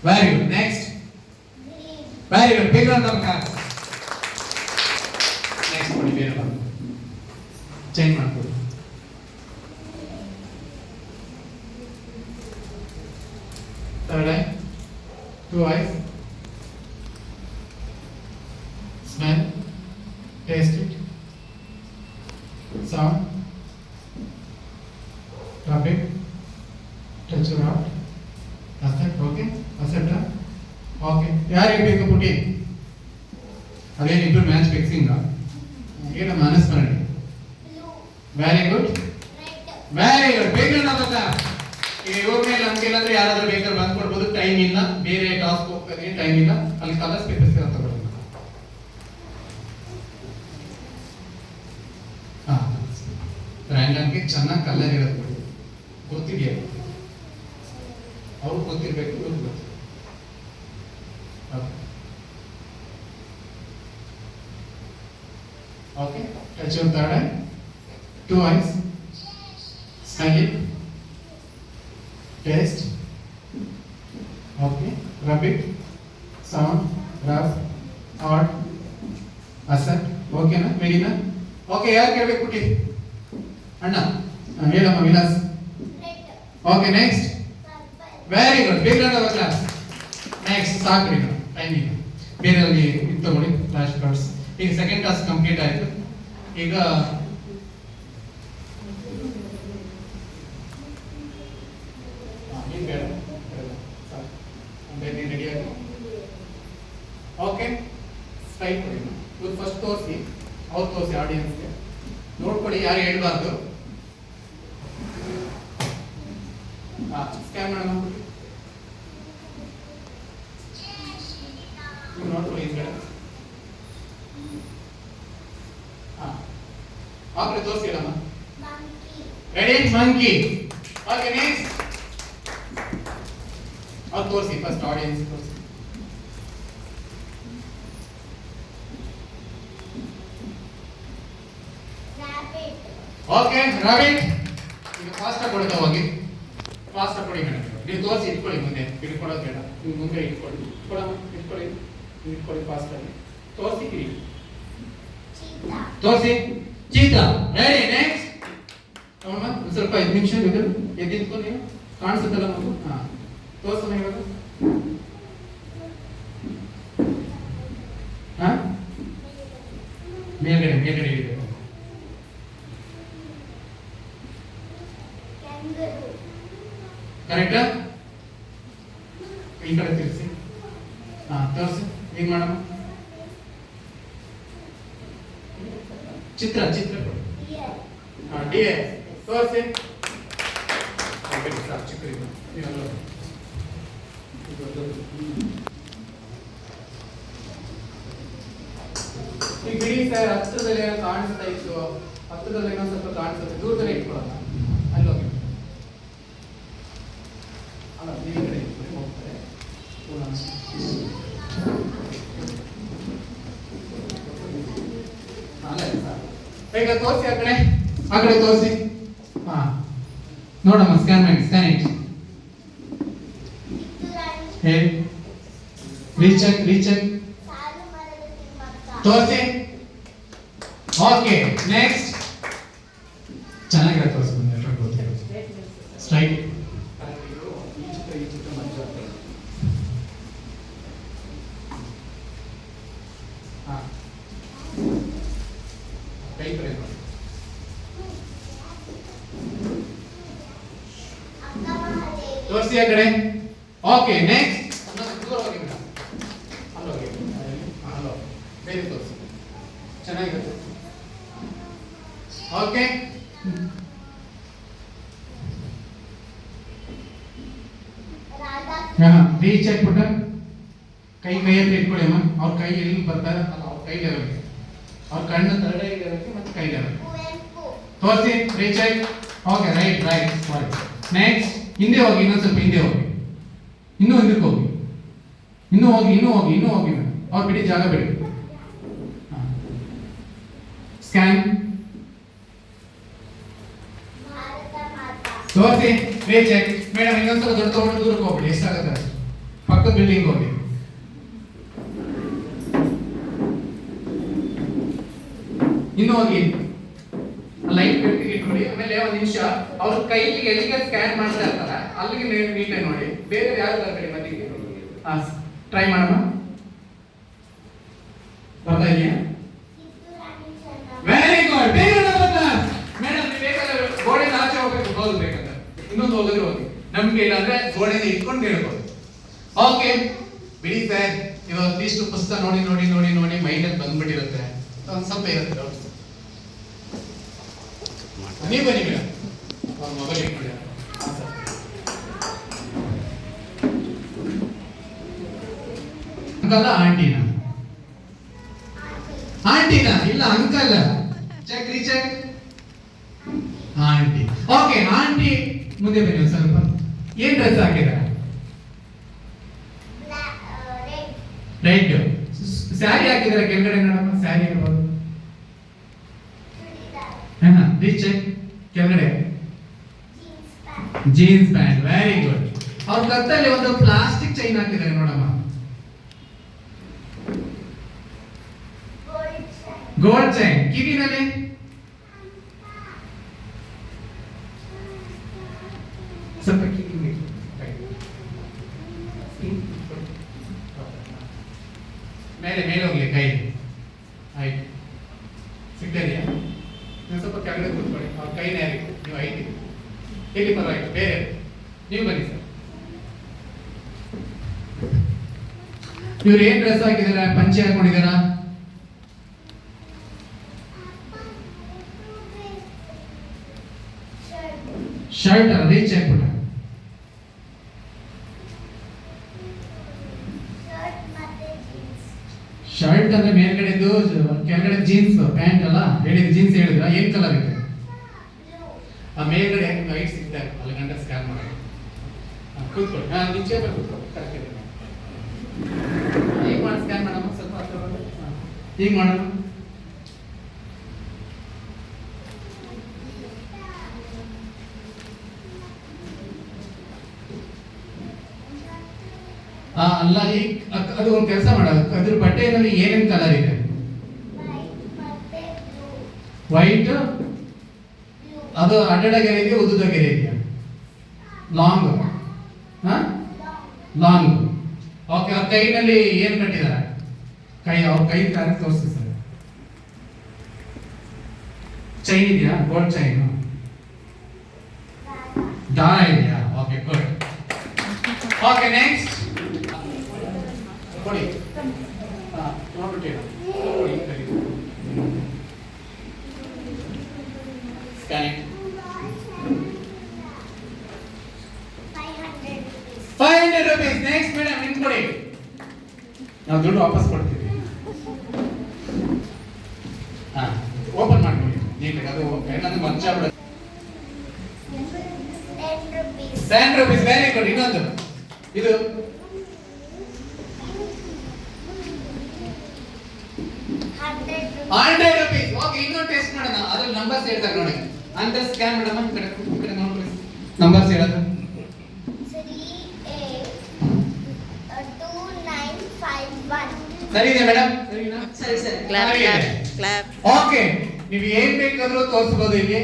Very good. Next. Very good. Big round of applause. Next ಕೊಡಿ ಬೇರೆ ಬಾ. Change ಮಾಡ್ಕೊಡಿ. Third eye. 2 eyes. Smell. Taste it. Sound. Rub it. Touch your heart. Accept. Okay. Accept. Okay. ಯಾರಿಗೆ ಬೇಕು ಪುಟಿ? ಅದೇನು ಇಬ್ರು match fixing ಏನು ಮನಸ್ಮರಣೆ. Very good. Very good. ಬೇಗ ನಾವಲ್ಲ ಈಗ ಇವ್ರ ಮೇಲೆ ನಮ್ಗೆ ಅಂದ್ರೆ ಯಾರಾದ್ರೂ ಬೇಕಾದ್ರೆ ಬಂದ್ಕೊಡ್ಬೋದು. ಟೈಮ್ ಇಲ್ಲ, ಬೇರೆ ಟಾಸ್ಕ್ ಹೋಗ್ತದೆ, ಟೈಮ್ ಇಲ್ಲ, ಅಲ್ಲಿ ಕಲರ್ಸ್ ಪೇಪರ್ಸ್ ಅಂತ ತಗೊಳ್ಳಿ. ರ್ಯಾಂಡಮ್ಗೆ ಚೆನ್ನಾಗಿ ಕಲರ್ ಇರೋದು ಗೊತ್ತಿದೆಯಾ? ಅವ್ರು ಗೊತ್ತಿರ್ಬೇಕು, ಇವ್ರು ಗೊತ್ತಿಲ್ಲ. Okay, touch your third eye. 2 eyes. Smell it. Taste. Okay, rub it. Sound, rub, hard, accept. Okay na? Ready na? Okay, ಯಾರು ಕೇಳಬೇಕು ಪುಟ್ಟಿ? ಅಣ್ಣ ಹೇಳಮ್ಮ Vilas. Okay, next. Very good. Big round of applause. Next, ಸಾಕ್ರಿ ಟೈಮ್ ಈಗ ಬೇರೆಯವ್ರಿಗೆ ಇದು ತಗೊಳ್ಳಿ ಫ್ಲಾಶ್ ಕಾರ್ಡ್ಸ್. ಈಗ ಸೆಕೆಂಡ್ ಟಾಸ್ಕ್ ಕಂಪ್ಲೀಟ್ ಆಯಿತು. ಈಗ ರೆಡಿ ಆಗಿ ಓಕೆ ಸ್ಟ್ರೈಟ್ ಕೊಡಿ. ಇವ್ರು ಫಸ್ಟ್ ತೋರಿಸಿ, ಅವ್ರು ತೋರಿಸಿ ಆಡಿಯನ್ಸ್ಗೆ ನೋಡ್ಕೊಡಿ, ಯಾರು ಹೇಳ್ಬಾರ್ದು. ಸ್ಕ್ಯಾನ್ ಮಾಡೋಣ. ನೋಡ್ಕೊಳ್ಳಿ ಈ ಕಡೆ. ಆಕಡೆ ತೋರಿಸಿ ಅಲ್ಲಮ್ಮ. Ready monkey. ಓಕೆ ನೆಕ್ಸ್ಟ್ ಅವ್ರು ತೋರಿಸಿ ಫಸ್ಟ್ ಆಡಿಯನ್ಸ್ ತೋರಿಸಿ. Okay rabbit. ಈಗ ಫಾಸ್ಟ್ ಆಗಿ ಕೊಡ್ತಾ ಹೋಗಿ, ಫಾಸ್ಟ್ ಆಗಿ ಕೊಡಿ ಮೇಡಮ್. ನೀವು ತೋರಿಸಿ ಇಟ್ಕೊಳ್ಳಿ, ಮುಂದೆ ಇಟ್ಕೊಳ್ಳೋದು ಬೇಡ, ನೀವು ಮುಂದೆ ಇಟ್ಕೊಳ್ಳಿ. ಕೊಡಮ್ಮ, ಇಟ್ಕೊಳ್ಳಿ, ಇಟ್ಕೊಳ್ಳಿ ಫಾಸ್ಟ್ ಆಗಿ ತೋರಿಸಿ. ತೋರಿಸಿ ಚೀತಾ. Ready next. ನೋಡಮ್ಮ ಒಂದು ಸ್ವಲ್ಪ 5 ನಿಮಿಷ ಎದ್ದಿದ್ಕೊ, ನೀವು ಕಾಣಿಸುತ್ತಲ್ಲ ಮಗು. ಹಾ ತೋರಿಸಮ್ಮ ಇವಾಗ. ಹಾ ಮೇಲ್ಗಡೆ ಮೇಲ್ಗಡೆ ಇಡಬೇಕು. ಕರೆಕ್ಟಾ? ಈ ಕಡೆ ತಿರ್ಸಿ. ಹಾ ತೋರಿಸಿ. ಈಗ ಮಾಡಮ್ಮ. ಚಿತ್ರ ಚಿತ್ರ ಕೊಡಿ. ಹಾ ಡಿಯರ್ ತೋರಿಸಿ. ಚಿತ್ರ ಇದು ಈಗ ಬಿಡಿ ಸರ್, ಹತ್ತಿರದಲ್ಲಿ ಕಾಣಿಸ್ತಾ ಇತ್ತು, ಹತ್ತಿರದಲ್ಲಿ ಏನೋ ಸ್ವಲ್ಪ ಕಾಣಿಸುತ್ತೆ, ದೂರದಲ್ಲಿ ಇಟ್ಕೊಳ್ಳೋಣ. ಅಲ್ಲಿ ಹೋಗಿ ಅಲ್ಲ, ಈ ಕಡೆ ಇಟ್ಕೊಳ್ಳಿ, ಹೋಗ್ತಾರೆ. ಬೇಗ ತೋರಿಸಿ, ಆ ಕಡೆ ಆ ಕಡೆ ತೋರಿಸಿ. ಹಾ ನೋಡಮ್ಮ, ಸ್ಕ್ಯಾನ್ ಮಾಡಿ, ಸ್ಕ್ಯಾನ್ ಇಟ್ ಹೇಳಿ. ರೀಚೆಕ್ ರೀಚೆಕ್ ತೋರಿಸಿ. Okay next. ಚೆನ್ನಾಗಿರೋ ತೋರಿಸಿ, ಬಂದು ಎಲ್ಲರೂ ಗೊತ್ತಿರೋದು. ಸ್ಟ್ರೈಟ್. ತೋರಿಸಿ ಆ ಕಡೆ. Okay next. ದೂರ ಹೋಗಿ ಮೇಡಮ್, ಅಲ್ಲೋಗಿ, ಅಲ್ಲೋ ಬೇರೆ ತೋರಿಸಿ. ಚೆನ್ನಾಗಿರುತ್ತೆ. ಓಕೆ ರೀಚ್ ಆಗ್ಬಿಟ್ಟ ಕೈ ಕೈಯಲ್ಲಿ ಇಟ್ಕೊಳ್ಳಿ ಅಮ್ಮ. ಅವ್ರ ಕೈ ಎಲ್ಲಿ ಬರ್ತಾರೆ ಅಲ್ಲ, ಅವ್ರ ಕೈ ಲೆವೆಲ್ಗೆ, ಅವ್ರ ಕಣ್ಣು ತರಡೆ ಲೆವೆಲ್ಗೆ ಮತ್ತೆ ಕೈ ಲೆವೆಲ್ ತೋರಿಸಿ. ರೀಚ್ ಆಗಿ. ಓಕೆ ರೈಟ್ ರೈಟ್ ಸಾರಿ. ನೆಕ್ಸ್ಟ್ ಹಿಂದೆ ಹೋಗಿ, ಇನ್ನೊಂದು ಸ್ವಲ್ಪ ಹಿಂದೆ ಹೋಗಿ, ಇನ್ನೂ ಹಿಂದಕ್ಕೆ ಹೋಗಿ, ಇನ್ನೂ ಹೋಗಿ, ಇನ್ನೂ ಹೋಗಿ, ಇನ್ನೂ ಹೋಗಿ. ಅವ್ರು ಬಿಡಿ, ಜಾಗ ಬಿಡಿ. ಸ್ಕ್ಯಾನ್ ತೋರಿಸಿ. ರೀಚ್ ಆಗಿ. ಮೇಡಮ್ ಇನ್ನೊಂದ್ಸಲ ದೊಡ್ಡ ತಗೊಂಡು ದೂರಕ್ಕೆ ಹೋಗ್ಬಿಡಿ, ಎಷ್ಟಾಗುತ್ತೆ ಪಕ್ಕ ಪಕ್ಕದ ಬಿಲ್ಡಿಂಗ್ ಹೋಗಿ. ಇನ್ನು ಹೋಗಿ ಲೈಟ್ ಬೆಟ್ಟಿಗೆ ಇಟ್ಕೊಳ್ಳಿ. ಆಮೇಲೆ ಒಂದು ನಿಮಿಷ ಅವ್ರ ಕೈಲಿ ಎಲ್ಲಿಗೆ ಸ್ಕ್ಯಾನ್ ಮಾಡ್ತಾ ಇರ್ತಾರ ಅಲ್ಲಿಗೆ ನೀಟಾಗಿ ನೋಡಿ. ಬೇರೆ ಯಾರು ಕಡೆ ಮತ್ತಿಗೆ ಟ್ರೈ ಮಾಡಮ್ಮ. ಬರ್ತಾ ಇದೆಯಾ? Very good. ಮೇಡಮ್ ನೀವು ಬೇಕಾದ್ರೆ ಗೋಡೆ ಆಚೆ ಹೋಗ್ಬೇಕು, ಹೌದು ಬೇಕಂದ್ರೆ ಇನ್ನೊಂದು ಹೋಗಿದ್ರೆ ಹೋಗಿ, ನಮ್ಗೆ ಇಲ್ಲಾಂದ್ರೆ ಗೋಡೆನ ಇಟ್ಕೊಂಡು ಹೇಳ್ಬೋದು. ಓಕೆ ಬಿಡಿ ಸರ್, ಇವಾಗ ಅಟ್ಲೀಸ್ಟ್ ಪುಸ್ತಕ ನೋಡಿ ನೋಡಿ ನೋಡಿ ನೋಡಿ ಮೈಂಡಲ್ಲಿ ಬಂದ್ಬಿಟ್ಟಿರುತ್ತೆ, ಒಂದು ಸ್ವಲ್ಪ ಇರುತ್ತೆ ಡೌಟ್ಸ್. ನೀವು ಬನ್ನಿ ಮೇಡಮ್, ಮೊಬೈಲ್ ಇಟ್ಕೊಳ್ಳಿ. ಅಂಕಲ್ ಆಂಟಿನ? ಆಂಟಿನ ಇಲ್ಲ uncle. Check recheck. Aunty. Okay aunty ಮುಂದೆ ಬನ್ನಿ ಸ್ವಲ್ಪ. ಏನ್ ಡ್ರೆಸ್ ಹಾಕಿದ್ದಾರೆ? ರೆಡ್. ಸ್ಯಾರಿ ಹಾಕಿದ್ದಾರೆ ಕೆಳಗಡೆ ನೋಡಮ್ಮ. ಸ್ಯಾರಿ ಇರ್ಬೋದು. ರೀಚೆಕ್. ಕೆಳಗಡೆ ಜೀನ್ಸ್ ಪ್ಯಾಂಟ್. Very good. ಅವ್ರ ಕತ್ತಲ್ಲಿ ಒಂದು ಪ್ಲಾಸ್ಟಿಕ್ ಚೈನ್ ಹಾಕಿದ್ದಾರೆ ನೋಡಮ್ಮ. Gold chain. ಕಿವಿನಲ್ಲಿ ಸ್ವಲ್ಪ ಕಿವಿ ಮೇಲೆ ಮೇಲೆ ಹೋಗ್ಲಿ ಕೈ. ಆಯ್ತು, ಸಿಗ್ತಿದೆಯಾ? ಸ್ವಲ್ಪ ಕೆಳಗಡೆ ಕೂತ್ಕೊಳ್ಳಿ. ಅವ್ರ ಕೈನ ಯಾರಿಗೆ ನೀವು ಐತಿ ಇಲ್ಲಿ ಪರವಾಗಿಲ್ಲ. ಬೇರೆ ನೀವು ಬನ್ನಿ ಸರ್. ಇವ್ರು ಏನ್ ಡ್ರೆಸ್ ಹಾಕಿದಾರ? ಪಂಚೆ ಹಾಕೊಂಡಿದಾರ? ಶರ್ಟ್ ಅಲ್ಲ, ರೀಚ್ ಹಾಕ್ಬಿಟ್ಟ. ಶರ್ಟ್ ಅಂದ್ರೆ ಮೇಲ್ಗಡೆದು, ಕೆಳಗಡೆ ಜೀನ್ಸ್ ಪ್ಯಾಂಟ್ ಅಲ್ಲ ಹೇಳಿದ್ರೆ. ಜೀನ್ಸ್ ಹೇಳಿದ್ರ ಏನ್ ಕಲರ್ ಇದೆ? ಆ ಮೇಲ್ಗಡೆ ವೈಟ್ ಸಿಗ್ತಾರೆ ಅಲ್ಲಿ ಗಂಟೆ ಸ್ಕ್ಯಾನ್ ಮಾಡಿ ಕೂತ್ಕೊಳ್ಳಿ. ನಿಜ ಕೂತ್ಕೊಳ್ಳಿ. ಕರೆಕ್ಟ್ ಇದೆ. ಈಗ ಮಾಡಿ ಸ್ಕ್ಯಾನ್ ಮಾಡೋಣ. ಸ್ವಲ್ಪ ಈಗ ಮಾಡೋಣ. ಅಲ್ಲ, ಈಗ ಅದು ಒಂದು ಕೆಲಸ ಮಾಡೋದು. ಅದ್ರ ಬಟ್ಟೆಯಲ್ಲಿ ಏನೇನು ಕಲರ್ ಇದೆ? ವೈಟ್. ಅದು ಅಡ್ಡಗೆರೆ ಇದೆಯಾ ಉದ್ದುದಗೆರೆ ಇದೆಯಾ? ಲಾಂಗ್. ಲಾಂಗ್. ಓಕೆ. ಅವ್ರ ಕೈನಲ್ಲಿ ಏನು ಕಟ್ಟಿದ್ದಾರೆ? ಕೈ ಅವ್ರ ಕೈ ಕಾರ್ಯ ತೋರಿಸ್ತಾರೆ. ಚೈನ್ ಇದೆಯಾ? Gold chain. ದಾರ ಇದೆಯಾ? Okay good. ಓಕೆ ನೆಕ್ಸ್ಟ್ ಕೊಡಿ. ನೋಡ್ಬಿಟ್ಟು ಸ್ಕ್ಯಾನಿಂಗ್. 500 rupees. ನೆಕ್ಸ್ಟ್ ಮೇಡಮ್ ನಿಮ್ ಕೊಡಿ. ನಾವು ದುಡ್ಡು ವಾಪಸ್ ಕೊಡ್ತೀವಿ. ಓಪನ್ ಮಾಡಿ ನೀಟಾಗಿ. ಅದು ಏನಂದ್ರೆ ಮಂಚ ಬಿಡ. 10 rupees. Very good. ಇನ್ನೊಂದು ಇದು 100 rupees. ಓಕೆ, ಇನ್ನೊಂದು ಟೆಸ್ಟ್ ಮಾಡೋಣ. ಅದ್ರಲ್ಲಿ ನಂಬರ್ಸ್ ಹೇಳ್ತಾರೆ ನೋಡಿ. ಅಂತ ಸ್ಕ್ಯಾನ್ ಮಾಡಮ್ಮ. ಈ ಕಡೆ ನೋಡ್ರಿ. ನಂಬರ್ಸ್ ಹೇಳೋದು 382951. ಸರಿ ಇದೆ ಮೇಡಮ್? ಸರಿನಾ? ಸರಿ ಸರಿ. Clap clap clap. ಓಕೆ, ನೀವು ಏನ್ ಬೇಕಾದ್ರೂ ತೋರಿಸಬಹುದು ಇಲ್ಲಿ.